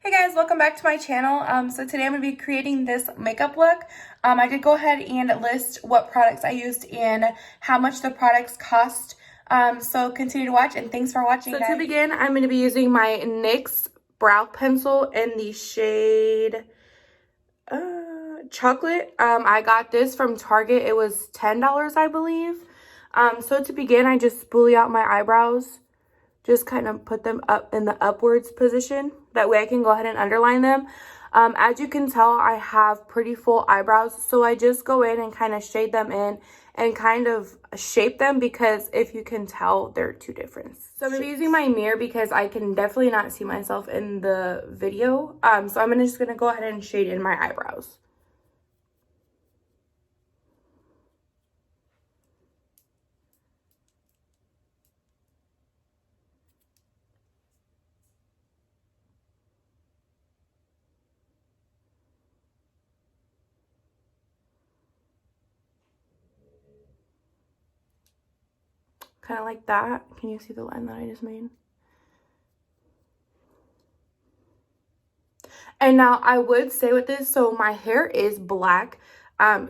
Hey guys, welcome back to my channel. So today I'm going to be creating this makeup look. I did go ahead and list what products I used and how much the products cost. So continue to watch and thanks for watching, guys. To begin, I'm going to be using my NYX brow pencil in the shade Chocolate. I got this from Target. It was $10, I believe. So to begin, I just spoolie out my eyebrows. Just kind of put them up in the upwards position. That way I can go ahead and underline them. As you can tell, I have pretty full eyebrows. So I just go in and kind of shade them in and kind of shape them because if you can tell, they're two different. So I'm going to be using my mirror because I can definitely not see myself in the video. So I'm just going to go ahead and shade in my eyebrows. Kind of like that. Can you see the line that I just made? And now I would say with this, so my hair is black.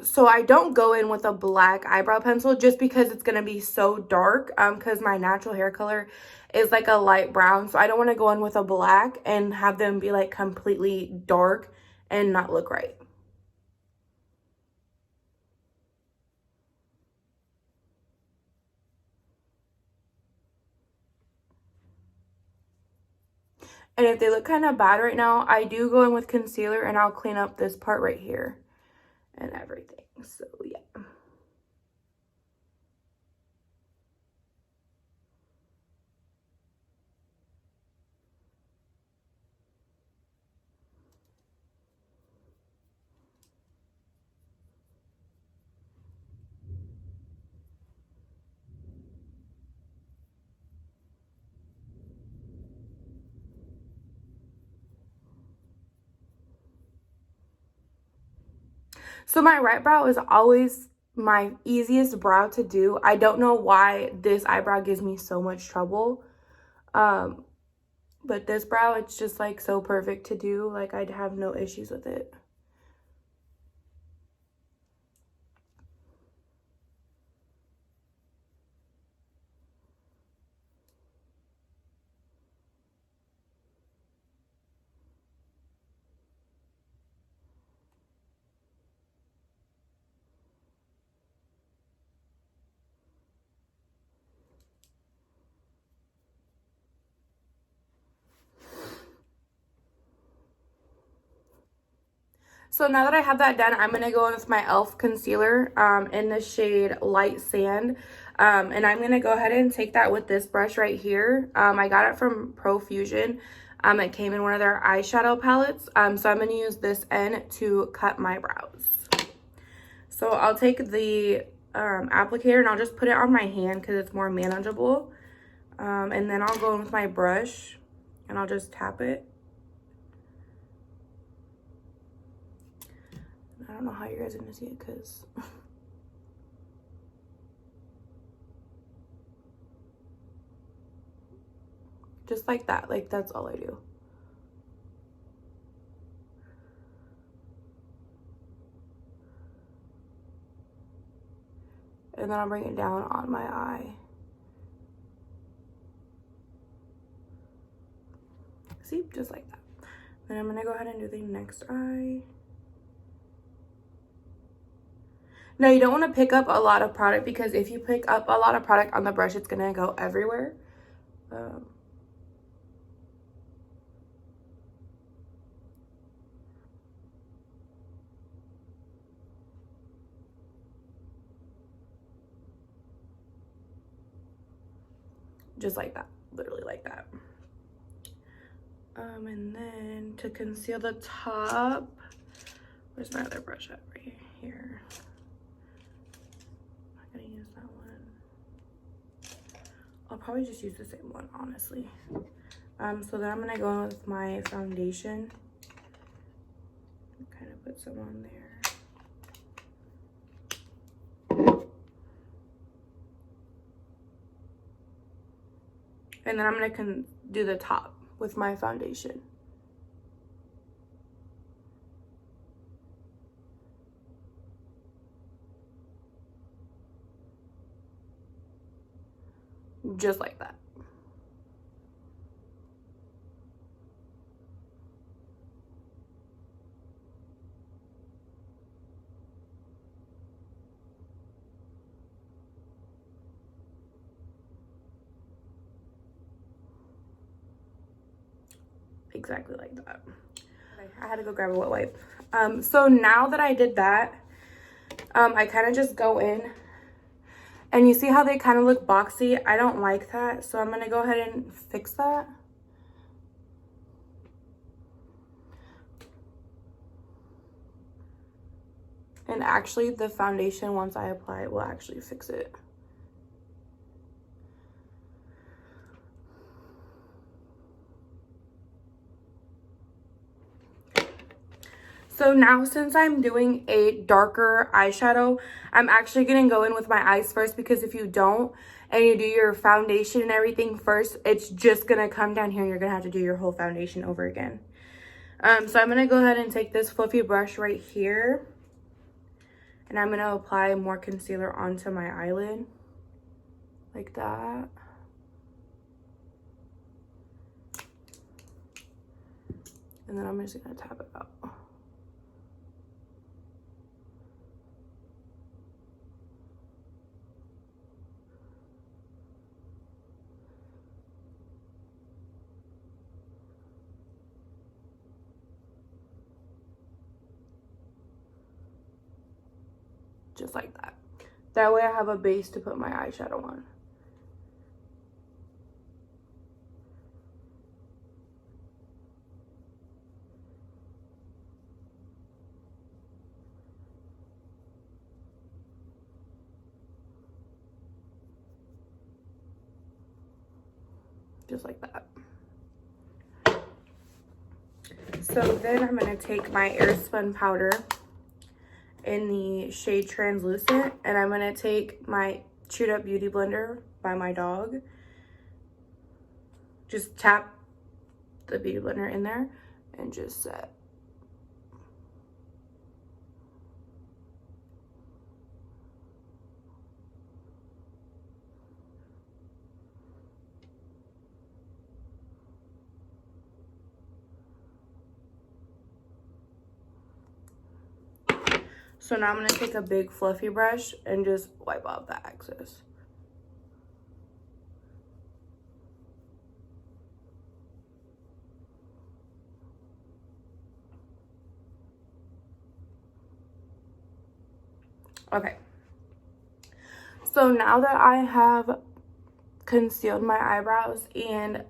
So I don't go in with a black eyebrow pencil just because it's going to be so dark. Because my natural hair color is like a light brown. So I don't want to go in with a black and have them be like completely dark and not look right. And if they look kind of bad right now, I do go in with concealer and I'll clean up this part right here and everything. So yeah. So my right brow is always my easiest brow to do. I don't know why this eyebrow gives me so much trouble. But this brow, it's just like so perfect to do. Like I'd have no issues with it. So now that I have that done, I'm going to go in with my e.l.f. concealer in the shade Light Sand. And I'm going to go ahead and take that with this brush right here. I got it from Profusion. It came in one of their eyeshadow palettes. So I'm going to use this end to cut my brows. So I'll take the applicator and I'll just put it on my hand because it's more manageable. And then I'll go in with my brush and I'll just tap it. I don't know how you guys are gonna see it because just like that, like that's all I do. And then I'll bring it down on my eye. See, just like that. Then I'm gonna go ahead and do the next eye. Now you don't want to pick up a lot of product because if you pick up a lot of product on the brush, it's gonna go everywhere. Just like that, literally like that. And then to conceal the top, where's my other brush at? Right here. I'm gonna use that one. I'll probably just use the same one, honestly. So then I'm gonna go in with my foundation. Kind of put some on there. And then I'm gonna do the top with my foundation. just like that. Exactly like that. Okay, I had to go grab a wet wipe. So now that I did that, I kind of just go in, and you see how they kind of look boxy? I don't like that, so I'm gonna go ahead and fix that. And actually, the foundation, once I apply it, will actually fix it. So now, since I'm doing a darker eyeshadow, I'm actually going to go in with my eyes first, because if you don't and you do your foundation and everything first, it's just going to come down here and you're going to have to do your whole foundation over again. So I'm going to go ahead and take this fluffy brush right here, and I'm going to apply more concealer onto my eyelid like that. And then I'm just going to tap it out. Just like that. That way I have a base to put my eyeshadow on. Just like that. So then I'm going to take my Airspun powder in the shade Translucent, and I'm going to take my Chewed Up Beauty Blender by my dog. Just tap the Beauty Blender in there and just set. So now I'm going to take a big fluffy brush and just wipe off the excess. Okay. So now that I have concealed my eyebrows and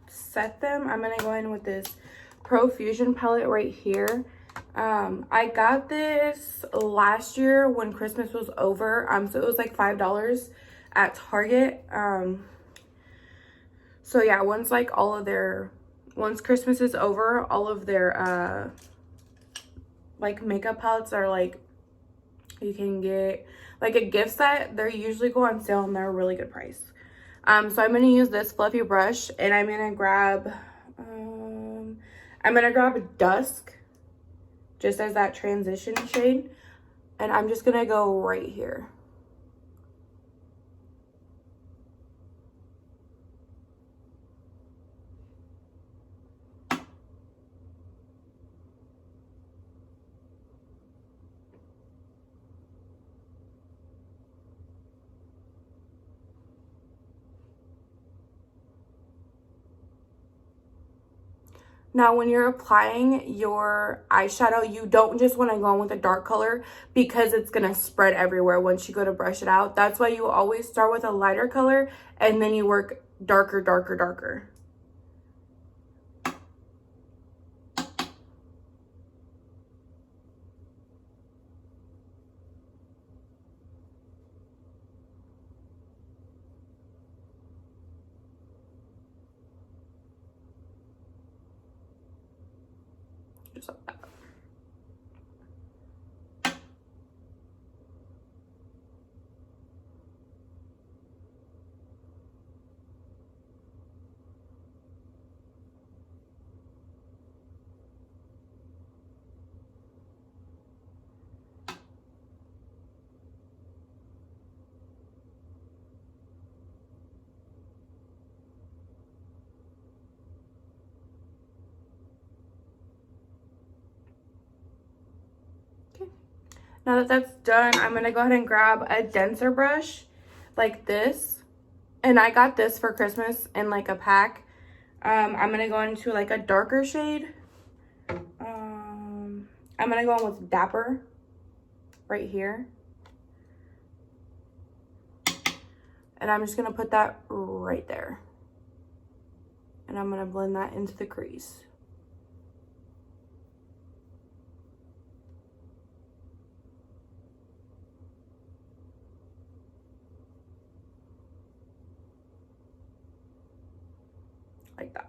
set them, I'm going to go in with this Profusion palette right here. I got this last year when Christmas was over. So it was like $5 at Target. So yeah, once Christmas is over, all of their like makeup palettes are like, you can get like a gift set. They usually go on sale and they're a really good price. So I'm going to use this fluffy brush, and I'm going to grab Dusk, just as that transition shade, and I'm just going to go right here. Now, when you're applying your eyeshadow, you don't just want to go in with a dark color, because it's going to spread everywhere once you go to brush it out. That's why you always start with a lighter color and then you work darker, darker, darker. Just like that. Now that that's done, I'm going to go ahead and grab a denser brush like this. And I got this for Christmas in like a pack. I'm going to go into like a darker shade. I'm going to go in with Dapper right here. And I'm just going to put that right there. And I'm going to blend that into the crease. Like that.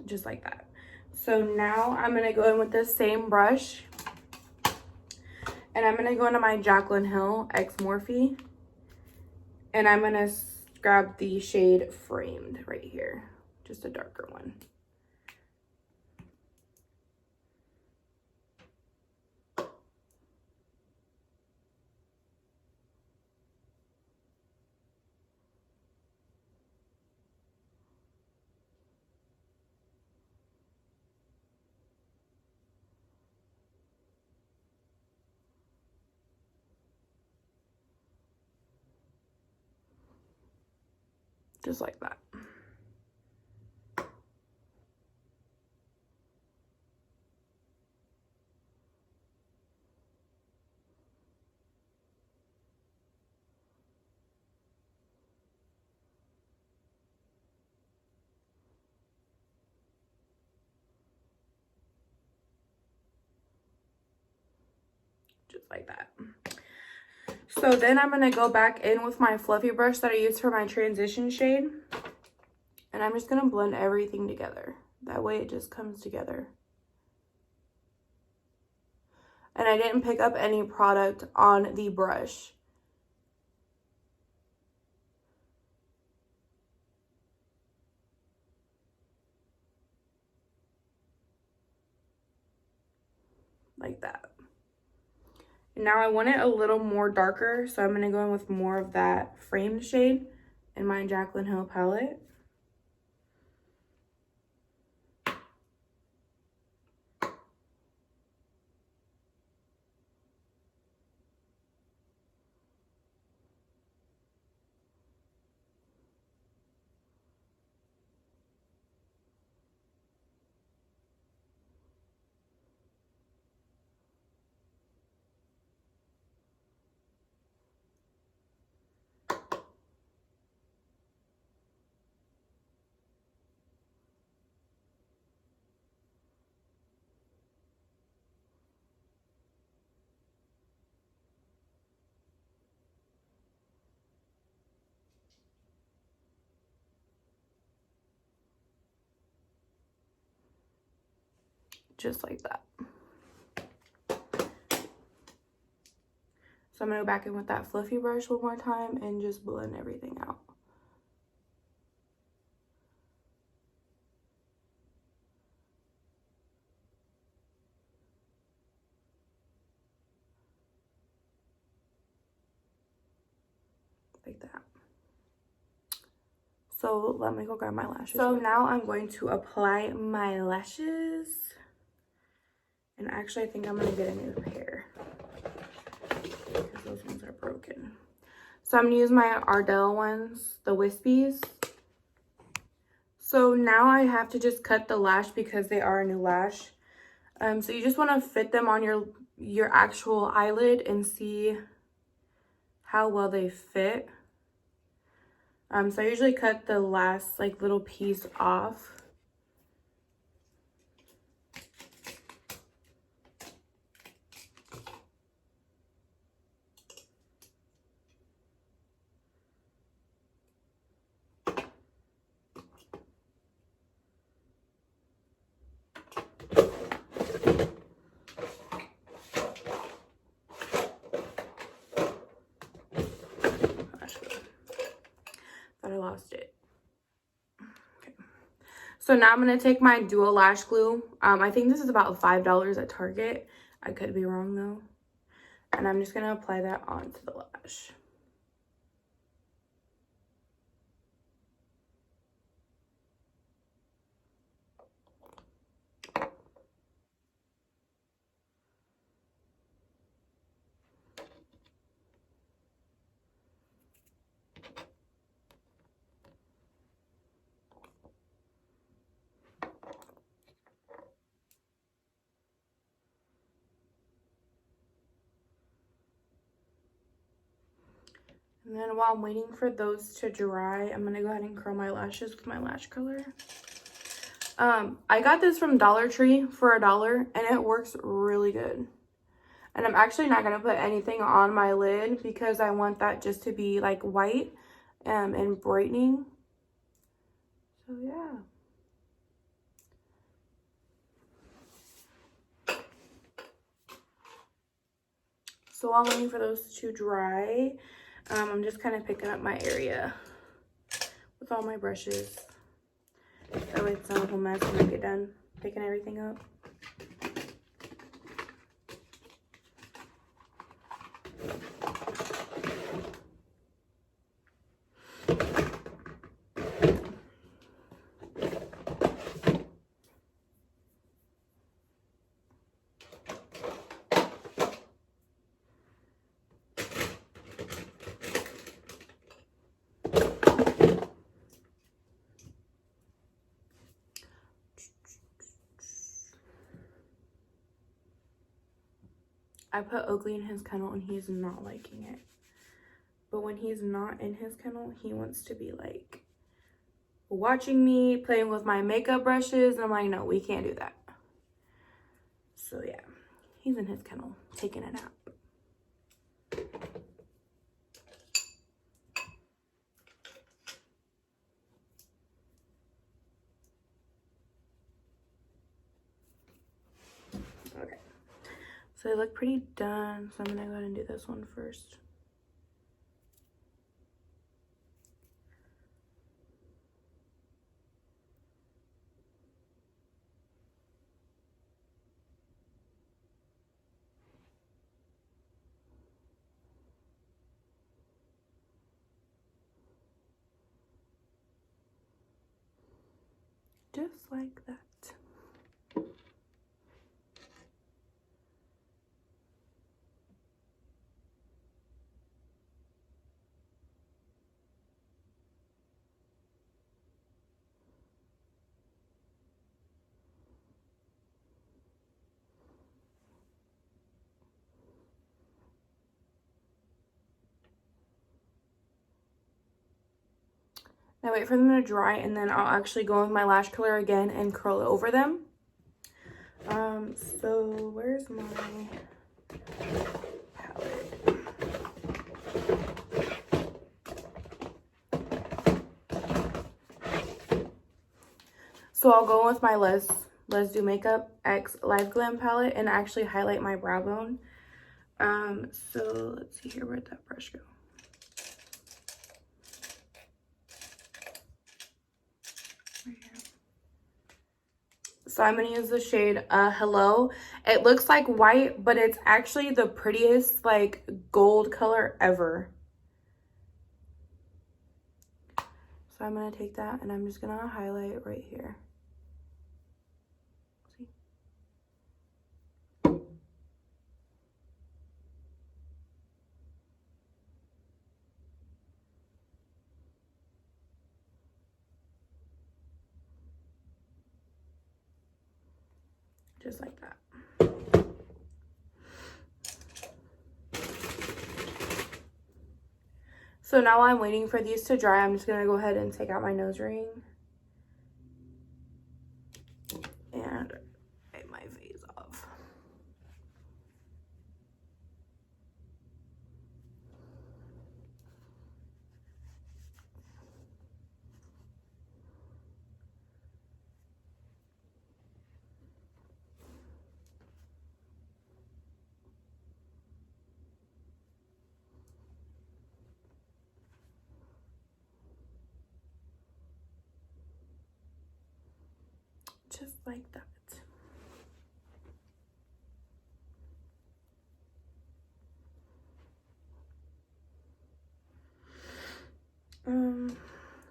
Just like that. So now I'm going to go in with the same brush. And I'm going to go into my Jaclyn Hill X Morphe. And I'm going to grab the shade Framed right here. Just a darker one. Just like that. Just like that. So then I'm going to go back in with my fluffy brush that I used for my transition shade. And I'm just going to blend everything together. That way it just comes together. And I didn't pick up any product on the brush. Like that. And now I want it a little more darker, so I'm going to go in with more of that Framed shade in my Jaclyn Hill palette. Just like that. So I'm going to go back in with that fluffy brush one more time and just blend everything out. Like that. So let me go grab my lashes. So now I'm going to apply my lashes. And actually I think I'm going to get a new pair. Because those ones are broken. So I'm going to use my Ardell ones, the Wispies. So now I have to just cut the lash because they are a new lash. So you just want to fit them on your actual eyelid and see how well they fit. So I usually cut the last like little piece off. Thought I lost it. Okay. So now I'm going to take my Duo Lash Glue. I think this is about $5 at Target. I could be wrong though. And I'm just going to apply that onto the lash. And then while I'm waiting for those to dry, I'm going to go ahead and curl my lashes with my lash curler. I got this from Dollar Tree for $1 and it works really good. And I'm actually not going to put anything on my lid because I want that just to be like white and brightening. So yeah. So while I'm waiting for those to dry, I'm just kind of picking up my area with all my brushes. That way it's not a whole mess when I get done picking everything up. I put Oakley in his kennel and he's not liking it. But when he's not in his kennel, he wants to be like watching me, playing with my makeup brushes. And I'm like, no, we can't do that. So yeah, he's in his kennel, taking a nap. Okay, so they look pretty done. So I'm gonna go ahead and do this one first. Just like that. Now wait for them to dry and then I'll actually go with my lash curler again and curl it over them. So where's my palette? So I'll go with my Let's Do Makeup X Live Glam palette and actually highlight my brow bone. So let's see here, where'd that brush go? Right here. So I'm gonna use the shade Hello. It looks like white, but it's actually the prettiest like gold color ever. So I'm gonna take that and I'm just gonna highlight it right here. See? Just like that. So now while I'm waiting for these to dry, I'm just gonna go ahead and take out my nose ring. And wipe my face off. like that.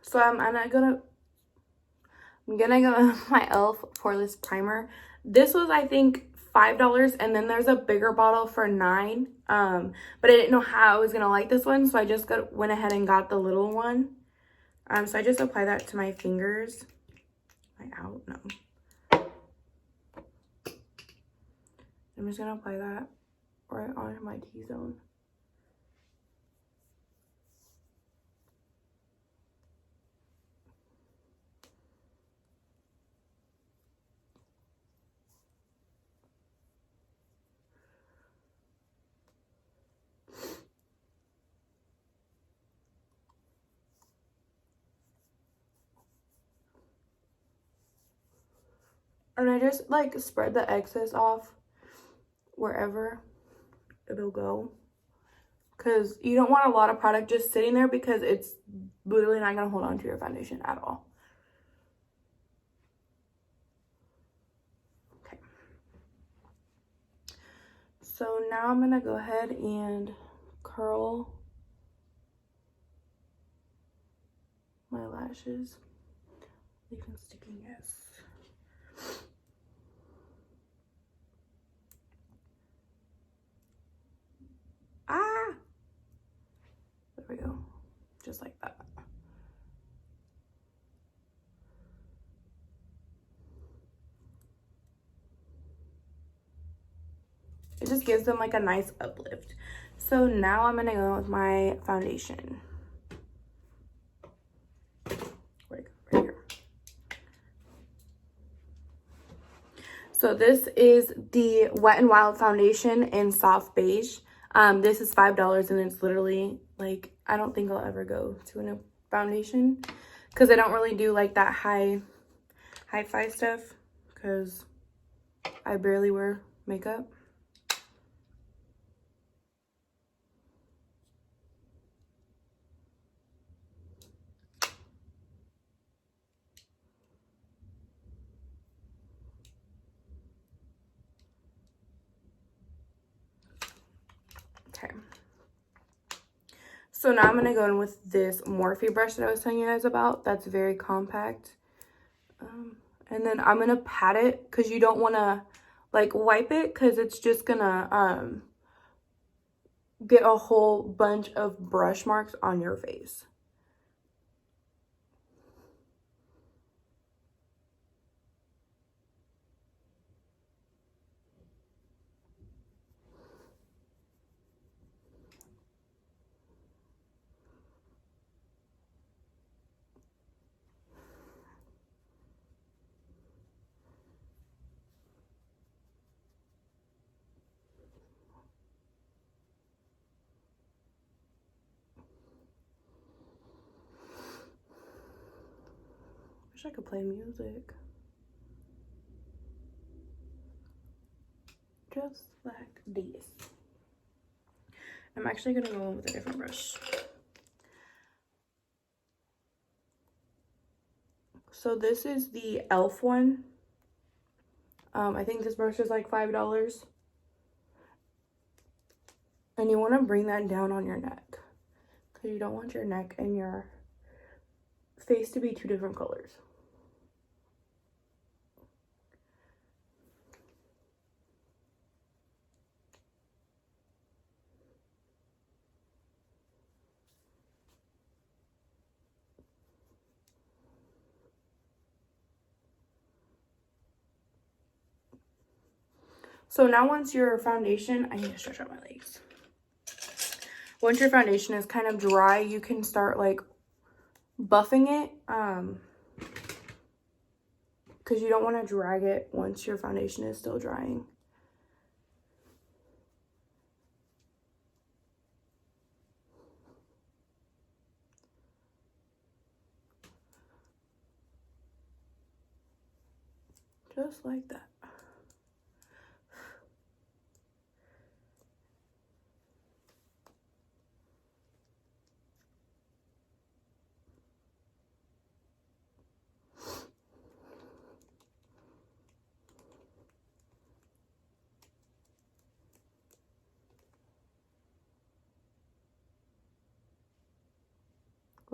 So I'm gonna go with my e.l.f. Poreless Primer. This was, I think, $5, and then there's a bigger bottle for $9. But I didn't know how I was gonna like this one, so I just went ahead and got the little one. So I just apply that to my fingers. Am I out? No. I'm just gonna apply that right on my T-zone. And I just like spread the excess off wherever it'll go. Because you don't want a lot of product just sitting there, because it's literally not going to hold on to your foundation at all. Okay. So now I'm going to go ahead and curl my lashes. Leave them sticking, yes. Ah! There we go. Just like that. It just gives them like a nice uplift. So now I'm going to go with my foundation. Right here. So this is the Wet n Wild foundation in soft beige. This is $5, and it's literally like, I don't think I'll ever go to a foundation, because I don't really do like that hi-fi stuff, because I barely wear makeup. Okay. So now I'm going to go in with this Morphe brush that I was telling you guys about. That's very compact. And then I'm going to pat it, because you don't want to like wipe it, because it's just going to get a whole bunch of brush marks on your face. Wish I could play music. Just like this. I'm actually gonna go with a different brush. So this is the e.l.f. one. I think this brush is like $5. And you want to bring that down on your neck, because you don't want your neck and your face to be two different colors. So now once your foundation, I need to stretch out my legs. Once your foundation is kind of dry, you can start like buffing it, because you don't want to drag it once your foundation is still drying. Just like that.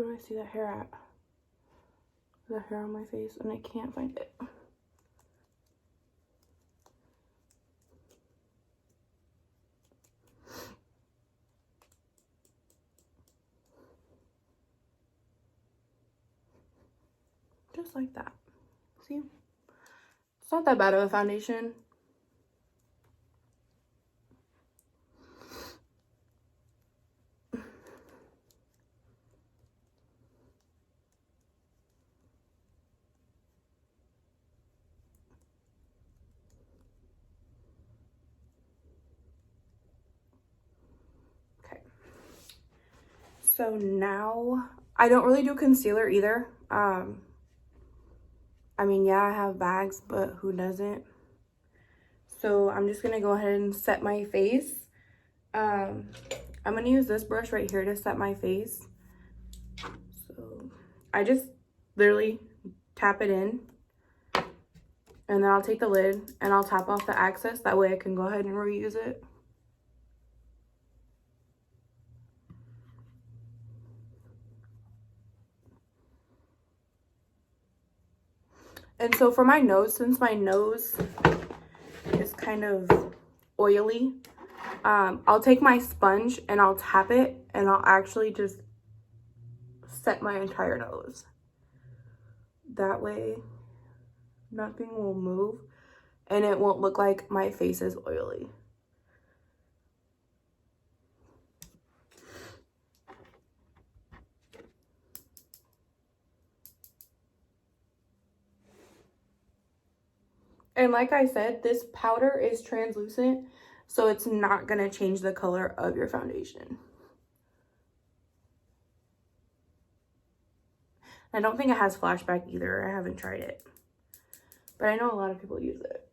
Where do I see that hair at? The hair on my face, and I can't find it. Just like that. See? It's not that bad of a foundation. Okay. So now, I don't really do concealer either. I mean, yeah, I have bags, but who doesn't? So I'm just gonna go ahead and set my face. I'm gonna use this brush right here to set my face. So I just literally tap it in, and then I'll take the lid and I'll tap off the excess. That way I can go ahead and reuse it. And so for my nose, since my nose is kind of oily, I'll take my sponge and I'll tap it, and I'll actually just set my entire nose. That way nothing will move and it won't look like my face is oily. And like I said, this powder is translucent, so it's not going to change the color of your foundation. I don't think it has flashback either. I haven't tried it, but I know a lot of people use it.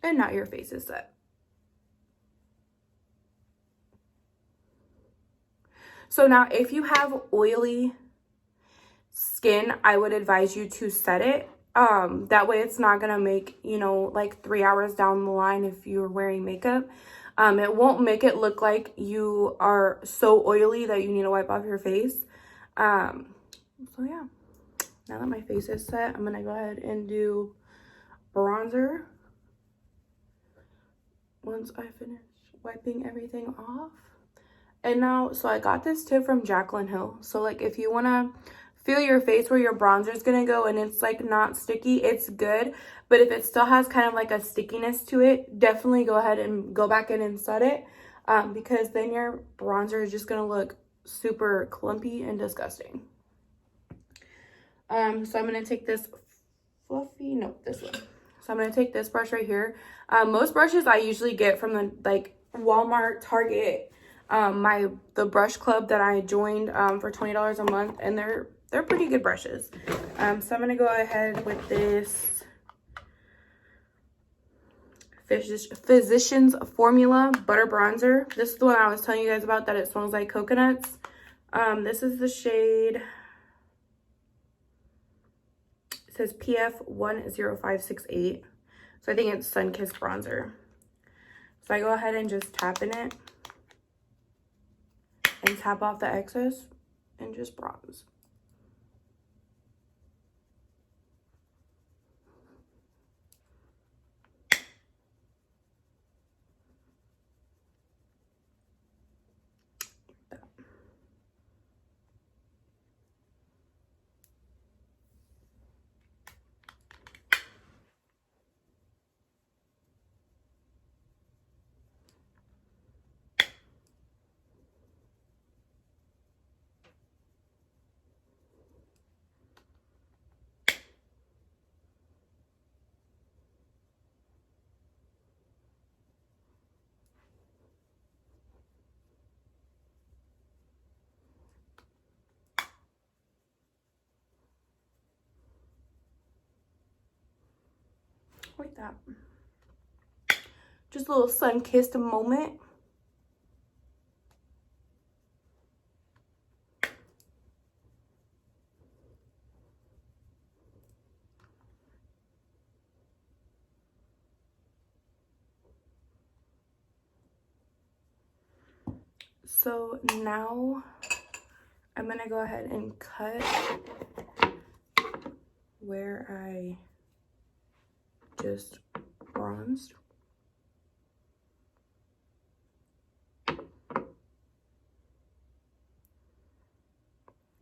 And now your face is set. So now if you have oily skin, I would advise you to set it. That way it's not gonna make, you know, like 3 hours down the line if you're wearing makeup. It won't make it look like you are so oily that you need to wipe off your face. So yeah, now that my face is set, I'm gonna go ahead and do bronzer once I finish wiping everything off. And now, so I got this tip from Jaclyn Hill. So like if you want to feel your face where your bronzer is going to go and it's like not sticky, it's good. But if it still has kind of like a stickiness to it, definitely go ahead and go back in and set it. Because then your bronzer is just going to look super clumpy and disgusting. So I'm going to take this this one. So I'm going to take this brush right here. Most brushes I usually get from the like Walmart, Target, the brush club that I joined for $20 a month, and they're pretty good brushes. So I'm gonna go ahead with this Physicians Formula Butter Bronzer. This is the one I was telling you guys about, that it smells like coconuts. This is the shade, it says PF 10568. So I think it's Sunkissed Bronzer. So I go ahead and just tap in it and tap off the excess and just bronze. Like that. Just a little sun-kissed moment. So now I'm gonna go ahead and cut where I just bronzed.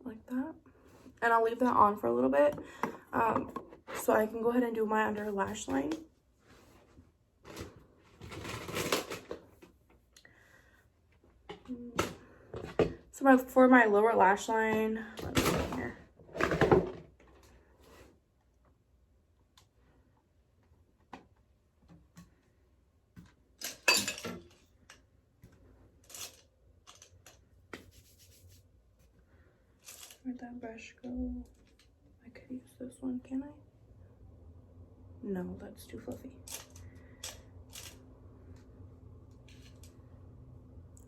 Like that. And I'll leave that on for a little bit so I can go ahead and do my under lash line. So for my lower lash line, let me see here. Where'd that brush go? I could use this one, can I? No, that's too fluffy.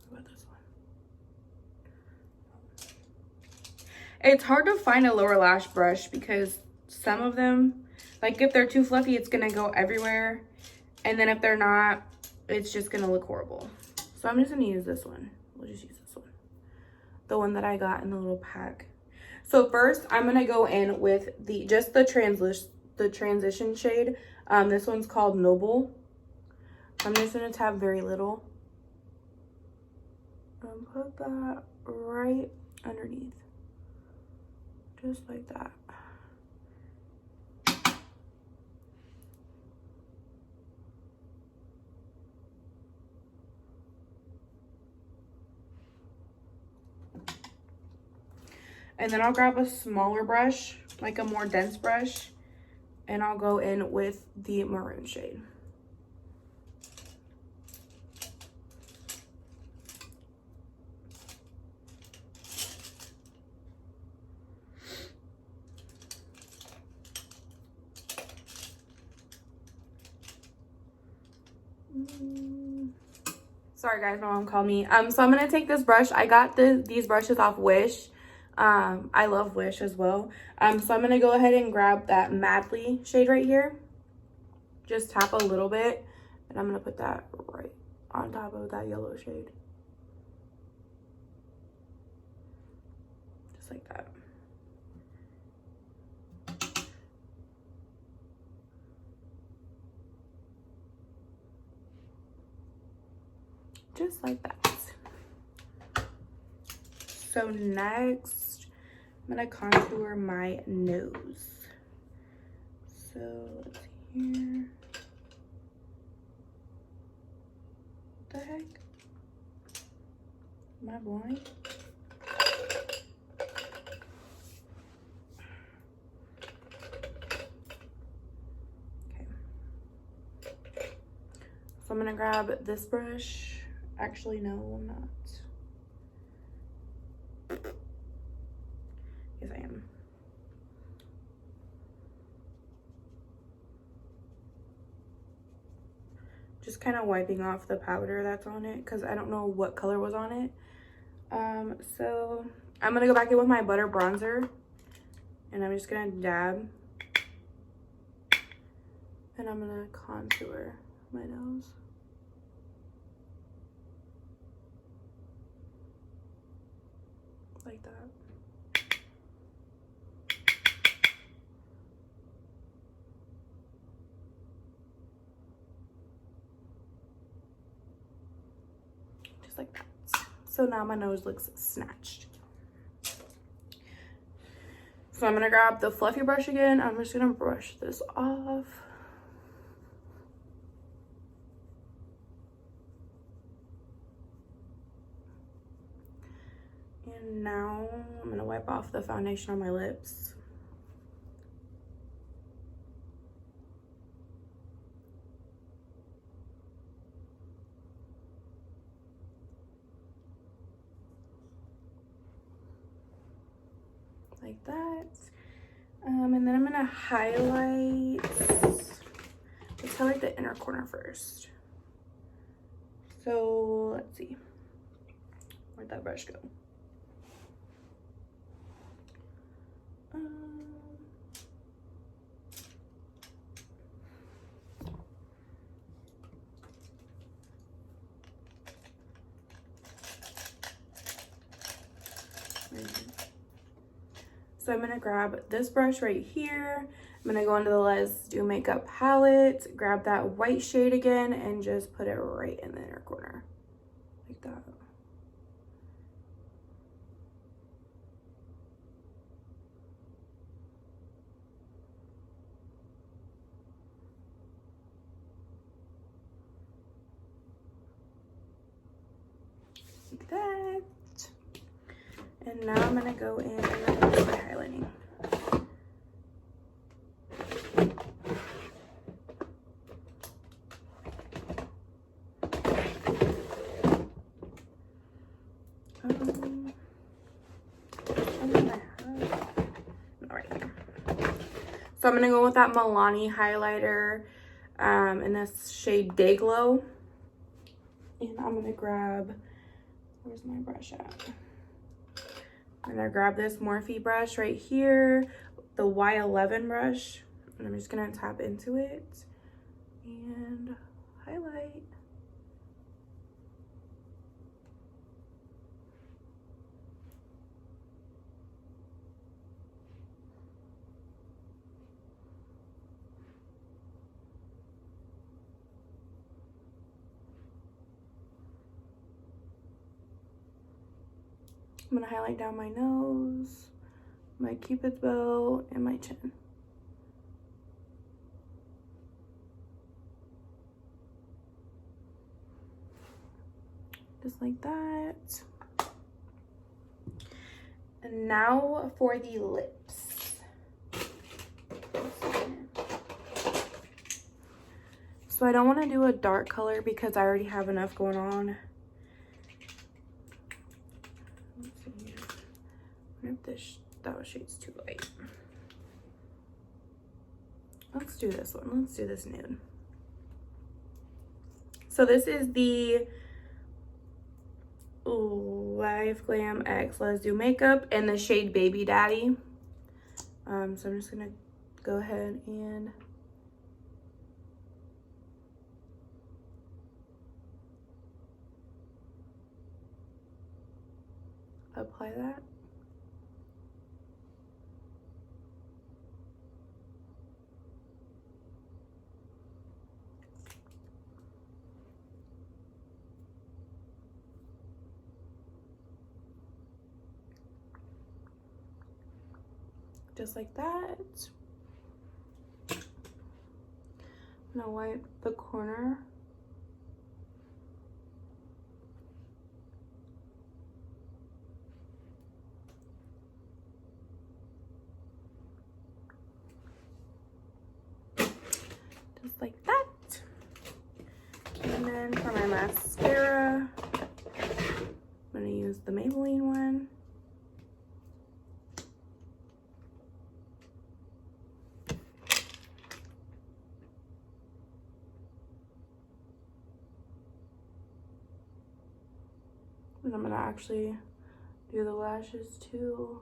What about this one? It's hard to find a lower lash brush because some of them, like if they're too fluffy, it's gonna go everywhere. And then if they're not, it's just gonna look horrible. So I'm just gonna use this one. We'll just use this one. The one that I got in the little pack. So first I'm gonna go in with the transition shade. This one's called Noble. I'm just gonna tap very little. And put that right underneath. Just like that. And then I'll grab a smaller brush, like a more dense brush, and I'll go in with the maroon shade. Sorry guys, my mom called me. So I'm gonna take this brush. I got these brushes off Wish. I love Wish as well. So I'm gonna go ahead and grab that Madly shade right here. Just tap a little bit, and I'm gonna put that right on top of that yellow shade. Just like that. Just like that. So next, I'm gonna contour my nose. So let's see here. What the heck? Am I blind? Okay. So I'm gonna grab this brush. Actually, no, I'm not. Yes, I am. Just kind of wiping off the powder that's on it because I don't know what color was on it. So I'm gonna go back in with my butter bronzer, and I'm just gonna dab, and I'm gonna contour my nose. Like that. Just like that. So now my nose looks snatched. So I'm gonna grab the fluffy brush again. I'm just gonna brush this off. And now I'm gonna wipe off the foundation on my lips. Like that. And then I'm gonna highlight, let's highlight the inner corner first. So let's see, where'd that brush go? So I'm going to grab this brush right here. I'm going to go into the Let's Do Makeup palette, grab that white shade again, and just put it right in the inner corner. Like that. Like that. And now I'm going to go in with my highlighting. So I'm going to go with that Milani highlighter in this shade Day Glow. And I'm going to grab, where's my brush at? I'm going to grab this Morphe brush right here, the Y11 brush. And I'm just going to tap into it and highlight. I'm going to highlight down my nose, my cupid's bow, and my chin. Just like that. And now for the lips. So I don't want to do a dark color because I already have enough going on. That shade's too light. Let's do this one. Let's do this nude. So this is the Life Glam X Let's Do Makeup in the shade Baby Daddy. So I'm just gonna go ahead and apply that. Just like that. I'm gonna wipe the corner. Just like that. And then for my mascara, I'm gonna use the Maybelline one. And I'm gonna actually do the lashes too.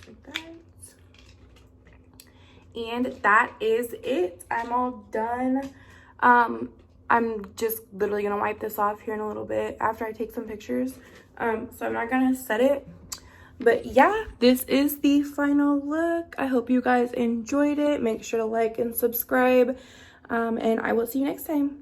Like that. And that is it. I'm all done. I'm just literally gonna wipe this off here in a little bit after I take some pictures. So I'm not gonna set it, but yeah, this is the final look. I hope you guys enjoyed it. Make sure to like and subscribe, and I will see you next time.